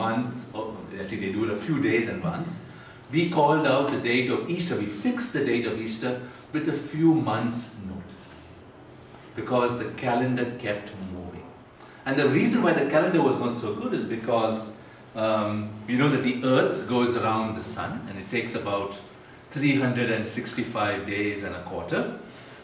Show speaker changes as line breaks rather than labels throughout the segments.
month, or actually they do it a few days in advance. We called out the date of Easter, we fixed the date of Easter with a few months' notice because the calendar kept moving. And the reason why the calendar was not so good is because you know that the earth goes around the sun and it takes about 365 days and a quarter,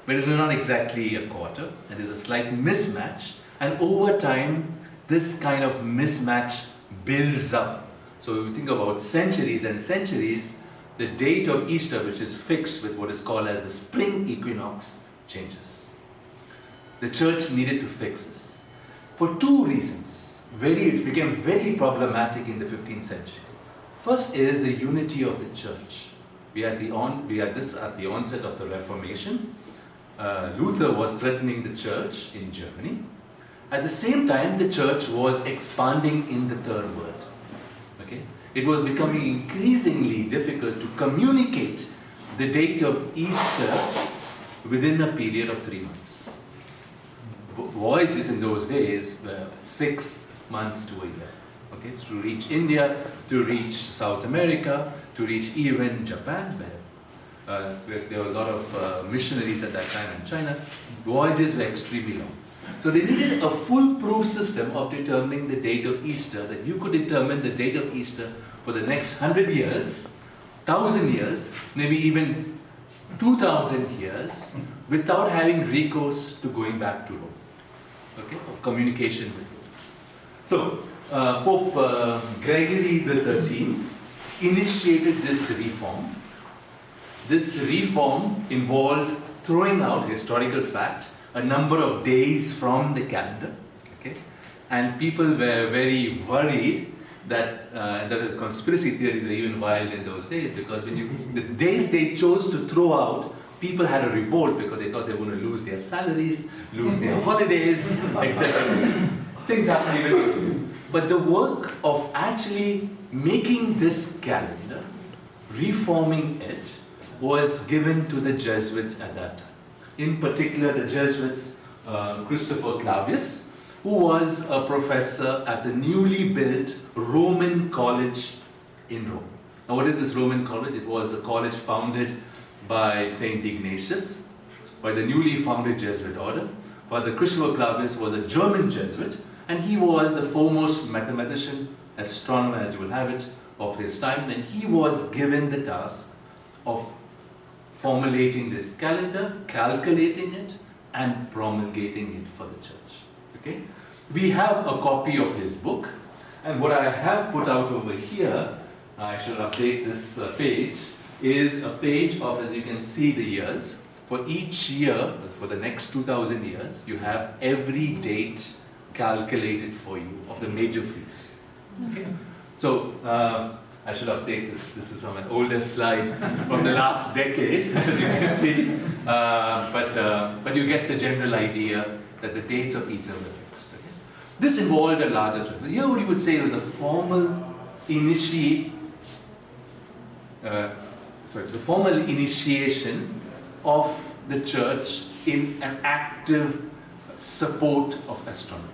but it's not exactly a quarter, and there's a slight mismatch, and over time this kind of mismatch builds up. So if you think about centuries and centuries, the date of Easter, which is fixed with what is called as the spring equinox, changes. The church needed to fix this for two reasons. It became very problematic in the 15th century. First is the unity of the church. We had this at the onset of the Reformation. Luther was threatening the church in Germany. At the same time, the church was expanding in the Third World. Okay? It was becoming increasingly difficult to communicate the date of Easter within a period of 3 months. Voyages in those days were 6 months to a year. Okay, so to reach India, to reach South America, to reach even Japan, where there were a lot of missionaries at that time in China, voyages were extremely long. So they needed a foolproof system of determining the date of Easter, that you could determine the date of Easter for the next 100 years, 1,000 years, maybe even 2,000 years, without having recourse to going back to Rome. Okay, or communication with Rome. So, Pope Gregory XIII initiated this reform. This reform involved throwing out historical fact, a number of days from the calendar, okay? And people were very worried that the conspiracy theories were even wild in those days, because the days they chose to throw out, people had a revolt because they thought they were going to lose their salaries, lose their holidays, etc. Things happen even. But the work of actually making this calendar, reforming it, was given to the Jesuits at that time. In particular, the Jesuits, Christopher Clavius, who was a professor at the newly built Roman College in Rome. Now, what is this Roman College? It was a college founded by Saint Ignatius, by the newly founded Jesuit order. Father Christopher Clavius was a German Jesuit, and he was the foremost mathematician, astronomer as you will have it, of his time, and he was given the task of formulating this calendar, calculating it, and promulgating it for the church. Okay? We have a copy of his book, and what I have put out over here, I should update this page, is a page of, as you can see, the years. For each year, for the next 2,000 years, you have every date calculated for you of the major feasts. Okay? So, I should update this. This is from an older slide from the last decade, as you can see. But you get the general idea that the dates of Easter were fixed. Okay? This involved a larger trip. Here, what you would say was a formal initiation of the church in an active support of astronomy.